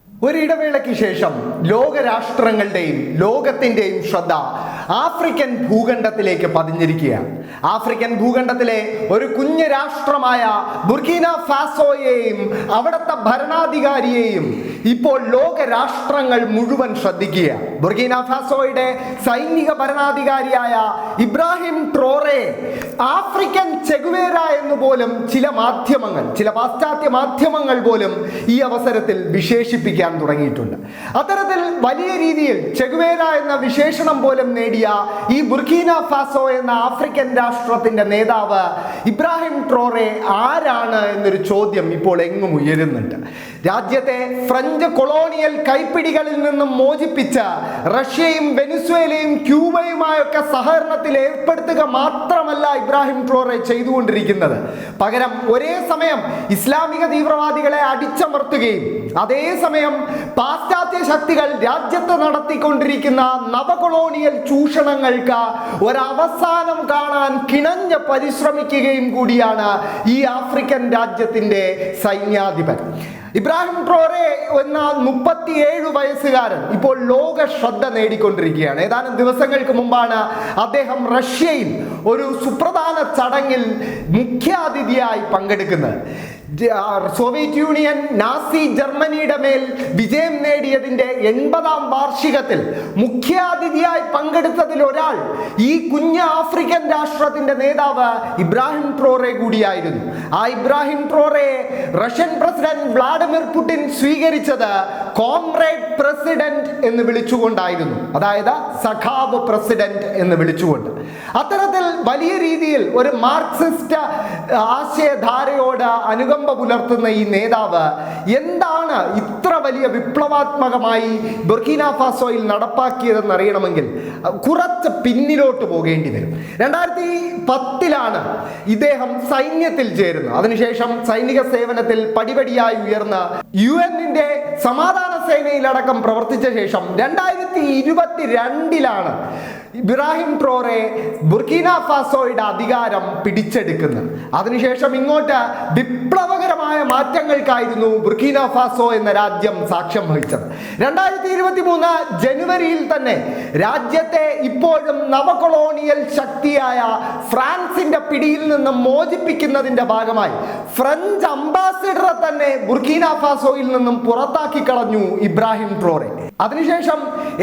ഒരിടവേളയ്ക്ക് ശേഷം ലോകരാഷ്ട്രങ്ങളുടെയും ലോകത്തിൻ്റെയും ശ്രദ്ധ ആഫ്രിക്കൻ ഭൂഖണ്ഡത്തിലേക്ക് പതിഞ്ഞിരിക്കുകയാണ്. ആഫ്രിക്കൻ ഭൂഖണ്ഡത്തിലെ ഒരു കുഞ്ഞു രാഷ്ട്രമായ ബുർക്കീന ഫാസോയെയും അവിടുത്തെ ഭരണാധികാരിയെയും ഇപ്പോൾ ലോകരാഷ്ട്രങ്ങൾ മുഴുവൻ ശ്രദ്ധിക്കുകയാണ്. ബുർക്കീന ഫാസോയുടെ സൈനിക ഭരണാധികാരിയായ ഇബ്രാഹിം ട്രോറെ ആഫ്രിക്കൻ ചെഗുവേര എന്ന് പോലും ചില പാശ്ചാത്യ മാധ്യമങ്ങൾ പോലും ഈ അവസരത്തിൽ വിശേഷിപ്പിക്കാൻ തുടങ്ങിയിട്ടുണ്ട്. അത്തരത്തിൽ വലിയ രീതിയിൽ ചെഗുവേര എന്ന വിശേഷണം പോലും നേടിയ ഈ ബുർക്കീന ഫാസോ എന്ന ആഫ്രിക്കൻ രാഷ്ട്രത്തിന്റെ നേതാവ് ഇബ്രാഹിം ട്രോറെ ആരാണ് എന്നൊരു ചോദ്യം ഇപ്പോൾ എങ്ങും ഉയരുന്നുണ്ട്. രാജ്യത്തെ ഫ്രഞ്ച് കൊളോണിയൽ കൈപ്പിടികളിൽ നിന്നും മോചിപ്പിച്ച് റഷ്യയും വെനിസ്വേലയും ക്യൂബയുമായൊക്കെ സഹകരണത്തിൽ ഏർപ്പെടുത്തുക മാത്രമല്ല ഇബ്രാഹിം ട്രോറെ ചെയ്തുകൊണ്ടിരിക്കുന്നത്. പകരം ഒരേ സമയം ഇസ്ലാമിക തീവ്രവാദികളെ അടിച്ചമർത്തുകയും അതേസമയം പാശ്ചാത്യ ശക്തികൾ രാജ്യത്ത് നടത്തിക്കൊണ്ടിരിക്കുന്ന നവകൊളോണിയൽ ചൂഷണങ്ങൾക്ക് ഒരവസാനം കാണാൻ കിണഞ്ഞ് പരിശ്രമിക്കുകയും കൂടിയാണ് ഈ ആഫ്രിക്കൻ രാജ്യത്തിന്റെ സൈന്യാധിപൻ. ഇബ്രാഹിം ട്രോറെ എന്ന 37 വയസ്സുകാരൻ ഇപ്പോൾ ലോക ശ്രദ്ധ നേടിക്കൊണ്ടിരിക്കുകയാണ്. ഏതാനും ദിവസങ്ങൾക്ക് മുമ്പാണ് അദ്ദേഹം റഷ്യയിൽ ഒരു സുപ്രധാന ചടങ്ങിൽ മുഖ്യാതിഥിയായി പങ്കെടുക്കുന്നത്. സോവിയറ്റ് യൂണിയൻ നാസി ജർമ്മനിയുടെ മേൽ വിജയം നേടിയതിന്റെ 80ാം വാർഷികത്തിൽ മുഖ്യാതിഥിയായി പങ്കെടുത്തതിൽ ഒരാൾ ഈ കുഞ്ഞ് ആഫ്രിക്കൻ രാഷ്ട്രത്തിന്റെ നേതാവ് ഇബ്രാഹിം ട്രോറെ കൂടിയായിരുന്നു. ആ Ibrahim Traore Russian president Vladimir Putin സ്വീകരിച്ചത് കോംറേഡ് പ്രസിഡന്റ് എന്ന് വിളിച്ചുകൊണ്ടായിരുന്നു, അതായത് സഖാവ് പ്രസിഡന്റ് എന്ന് വിളിച്ചുകൊണ്ട്. അത്തരത്തിൽ വലിയ രീതിയിൽ ഒരു മാർക്സിസ്റ്റ് ആശയധാരയോട് അനുകമ്പ പുലർത്തുന്ന ഈ നേതാവ് എന്താണ് ഇത്ര വലിയ വിപ്ലവാത്മകമായി ബുർക്കീന ഫാസോയിൽ നടപ്പാക്കിയതെന്ന് അറിയണമെങ്കിൽ കുറച്ച് പിന്നിലോട്ട് പോകേണ്ടി വരും. 2010 ഇദ്ദേഹം സൈന്യത്തിൽ ചേരുന്നു. അതിനുശേഷം സൈനിക സേവനത്തിൽ പടിപടിയായി ഉയർന്ന് UN-ന്റെ സമാധാന സേനയിലടക്കം പ്രവർത്തിച്ച ശേഷം 2022 ഇബ്രാഹിം ട്രോറെ ബുർക്കീന ഫാസോയുടെ അധികാരം പിടിച്ചെടുക്കുന്നത്. അതിനുശേഷം ഇങ്ങോട്ട് വിപ്ലവകരമായ മാറ്റങ്ങൾക്കായിരുന്നു ബുർക്കീന ഫാസോ എന്ന രാജ്യം സാക്ഷ്യം വഹിച്ചത്. 2023 ജനുവരിയിൽ തന്നെ രാജ്യത്തെ ഇപ്പോഴും നവകൊളോണിയൽ ശക്തിയായ ഫ്രാൻസിന്റെ പിടിയിൽ നിന്നും മോചിപ്പിക്കുന്നതിന്റെ ഭാഗമായി ഫ്രഞ്ച് അംബാസിഡറെ തന്നെ ബുർക്കീന ഫാസോയിൽ നിന്നും പുറത്താക്കി കളഞ്ഞു ഇബ്രാഹിം ട്രോറെ. അതിനുശേഷം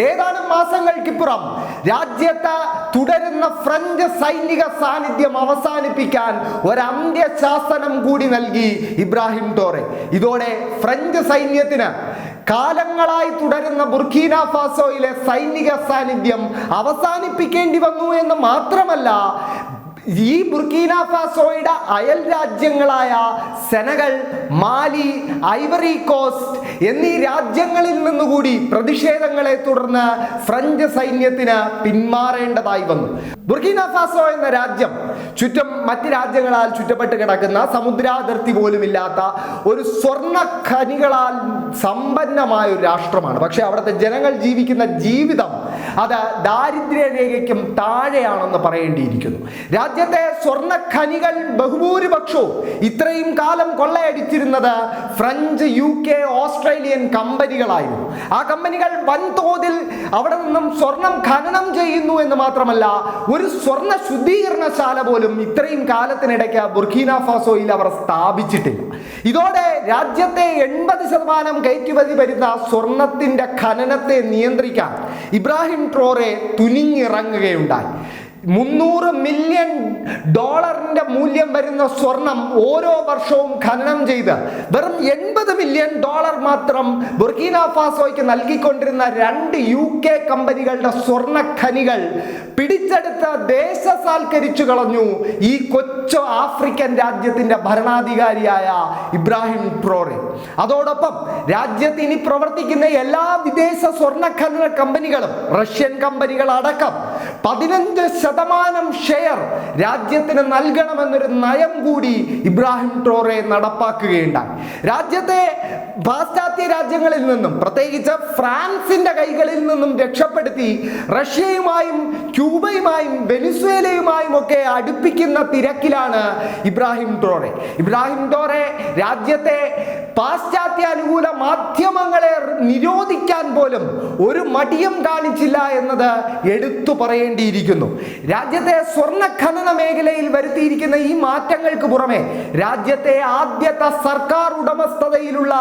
ഏതാനും മാസങ്ങൾക്കിപ്പുറം രാജ്യത്ത് തുടരുന്ന ഫ്രഞ്ച് സൈനിക സാന്നിധ്യം അവസാനിപ്പിക്കാൻ ഒരു അന്ത്യശാസനം കൂടി നൽകി ഇബ്രാഹിം ട്രോറെ. ഇതോടെ ഫ്രഞ്ച് സൈന്യത്തിന് കാലങ്ങളായി തുടരുന്ന ബുർക്കീന ഫാസോയിലെ സൈനിക സാന്നിധ്യം അവസാനിപ്പിക്കേണ്ടി വന്നു എന്ന് മാത്രമല്ല, ഈ ബുർക്കീന ഫാസോയുടെ അയൽ രാജ്യങ്ങളായ സെനഗൽ, മാലി, ഐവറി കോസ്റ്റ് എന്നീ രാജ്യങ്ങളിൽ നിന്നുകൂടി പ്രതിഷേധങ്ങളെ തുടർന്ന് ഫ്രഞ്ച് സൈന്യത്തിന് പിന്മാറേണ്ടതായി വന്നു. ബുർക്കീന ഫാസോ എന്ന രാജ്യം ചുറ്റും മറ്റ് രാജ്യങ്ങളാൽ ചുറ്റപ്പെട്ട് കിടക്കുന്ന, സമുദ്രാതിർത്തി പോലുമില്ലാത്ത ഒരു സ്വർണ്ണ ഖനികളാൽ സമ്പന്നമായ ഒരു രാഷ്ട്രമാണ്. പക്ഷെ അവിടുത്തെ ജനങ്ങൾ ജീവിക്കുന്ന ജീവിതം അത് ദാരിദ്ര്യരേഖയ്ക്കും താഴെയാണെന്ന് പറയേണ്ടിയിരിക്കുന്നു. രാജ്യത്തെ സ്വർണ്ണ ഖനികൾ ബഹുഭൂരിപക്ഷവും ഇത്രയും കാലം കൊള്ളയടിച്ചിരുന്നത് ഫ്രഞ്ച്, UK, ഓസ്ട്രേലിയൻ കമ്പനികളായിരുന്നു. ആ കമ്പനികൾ വൻതോതിൽ അവിടെ നിന്നും സ്വർണം ഖനനം ചെയ്യുന്നു എന്ന് മാത്രമല്ല, ഒരു സ്വർണ്ണ ശുദ്ധീകരണശാല പോലും ഇത്രയും കാലത്തിനിടയ്ക്ക് ബുർക്കീന ഫാസോയിൽ അവർ സ്ഥാപിച്ചിട്ടില്ല. ഇതോടെ രാജ്യത്തെ 80% കയറ്റുമതി വരുന്ന സ്വർണത്തിന്റെ ഖനനത്തെ നിയന്ത്രിക്കാൻ ഇബ്രാഹിം ട്രോറെ തുനിഞ്ഞിറങ്ങുകയുണ്ടായി. $300 മില്യൺ മൂല്യം വരുന്ന സ്വർണം ഓരോ വർഷവും ഖനനം ചെയ്ത് വെറും $80 മില്യൺ മാത്രം ബുർക്കീന ഫാസോയ്ക്ക് നൽകിക്കൊണ്ടിരുന്ന 2 UK കമ്പനികളുടെ സ്വർണ്ണ ഖനികൾ പിടിച്ചെടുത്ത് ദേശസാൽക്കരിച്ചു കളഞ്ഞു ഈ കൊച്ചു ആഫ്രിക്കൻ രാജ്യത്തിന്റെ ഭരണാധികാരിയായ ഇബ്രാഹിം ട്രോറെ. അതോടൊപ്പം രാജ്യത്ത് ഇനി പ്രവർത്തിക്കുന്ന എല്ലാ വിദേശ സ്വർണ്ണ ഖനന കമ്പനികളും, റഷ്യൻ കമ്പനികൾ അടക്കം 15% ഷെയർ രാജ്യത്തിന് നൽകണമെന്നൊരു നയം കൂടി ഇബ്രാഹിം ട്രോറെ നടപ്പാക്കുകയുണ്ടായി. രാജ്യത്തെ പാശ്ചാത്യ രാജ്യങ്ങളിൽ നിന്നും, പ്രത്യേകിച്ച് ഫ്രാൻസിന്റെ കൈകളിൽ നിന്നും രക്ഷപ്പെടുത്തി റഷ്യയുമായും ക്യൂബയുമായും വെനിസ്വേലയുമായും ഒക്കെ അടുപ്പിക്കുന്ന തിരക്കിലാണ് ഇബ്രാഹിം ട്രോറെ. ഇബ്രാഹിം ട്രോറെ രാജ്യത്തെ പാശ്ചാത്യ അനുകൂല മാധ്യമങ്ങളെ നിരോധിക്കാൻ പോലും ഒരു മടിയും കാണിച്ചില്ല എന്നത് എടുത്തു പറയേണ്ടിയിരിക്കുന്നു. രാജ്യത്തെ സ്വർണ്ണ ഖനന മേഖലയിൽ വരുത്തിയിരിക്കുന്ന ഈ മാറ്റങ്ങൾക്ക് പുറമെ രാജ്യത്തെ ആദ്യത്തെ സർക്കാർ ഉടമസ്ഥതയിലുള്ള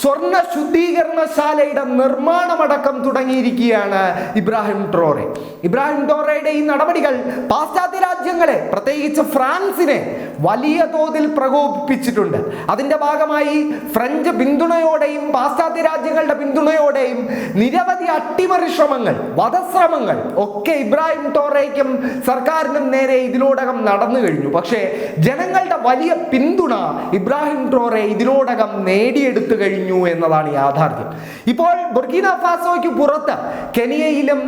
സ്വർണ്ണ ശുദ്ധീകരണശാലയുടെ നിർമ്മാണമടക്കം തുടങ്ങിയിരിക്കുകയാണ് ഇബ്രാഹിം ട്രോറെ. ഇബ്രാഹിം ട്രോറയുടെ ഈ നടപടികൾ പാശ്ചാത്യ രാജ്യങ്ങളെ, പ്രത്യേകിച്ച് ഫ്രാൻസിനെ വലിയ തോതിൽ പ്രകോപിപ്പിച്ചിട്ടുണ്ട്. അതിന്റെ ഭാഗമായി ഫ്രഞ്ച് പിന്തുണയോടെയും പാശ്ചാത്യ രാജ്യങ്ങളുടെ പിന്തുണയോടെയും നിരവധി അട്ടിമറി ശ്രമങ്ങൾ, വധശ്രമങ്ങൾ ഒക്കെ ഇബ്രാഹിം ട്രോറയ്ക്കും സർക്കാരിനും നേരെ ഇതിനോടകം നടന്നു കഴിഞ്ഞു. പക്ഷേ ജനങ്ങളുടെ വലിയ പിന്തുണ ഇബ്രാഹിം ട്രോറെ ഇതിനോടകം നേടിയെടുത്തു കഴിഞ്ഞു എന്നതാണ് യാഥാർത്ഥ്യം. ഇപ്പോൾ ബുർക്കിന ഫാസോയ്ക്ക് പുറത്ത് കെനിയയിലും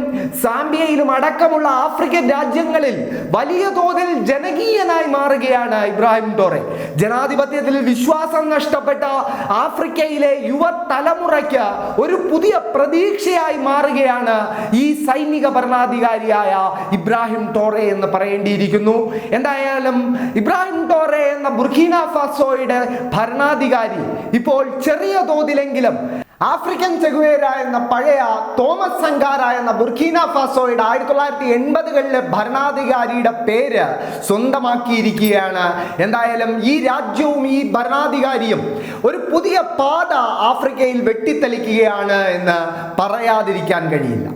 സാംബിയയിലും അടക്കമുള്ള ആഫ്രിക്കൻ രാജ്യങ്ങളിൽ വലിയ തോതിൽ ജനകീയനായി മാറുകയാണ് ഇബ്രാഹിം ട്രോറെ. ജനാധിപത്യത്തിൽ വിശ്വാസം നഷ്ടപ്പെട്ട ആഫ്രിക്കയിലെ യുവതലമുറയ്ക്ക് ഒരു പുതിയ പ്രതീക്ഷയായി മാറുകയാണ് ഈ സൈനിക ഭരണാധികാരിയായ ഇബ്രാഹിം ട്രോറെ എന്ന് പറയേണ്ടിയിരിക്കുന്നു. എന്തായാലും ഇബ്രാഹിം ട്രോറെ എന്ന ബുർക്കിന ഫാസോയുടെ ഭരണാധികാരി ഇപ്പോൾ ചെറിയ തോതിലെങ്കിലും ആഫ്രിക്കൻ ചെഗുവേര എന്ന പഴയ തോമസ് സങ്കാര എന്ന ബുർക്കിന ഫാസോയുടെ 1980കളിലെ ഭരണാധികാരിയുടെ പേര് സ്വന്തമാക്കിയിരിക്കുകയാണ്. എന്തായാലും ഈ രാജ്യവും ഈ ഭരണാധികാരിയും ഒരു പുതിയ പാത ആഫ്രിക്കയിൽ വെട്ടിത്തെളിക്കുകയാണ് എന്ന് പറയാതിരിക്കാൻ കഴിയില്ല.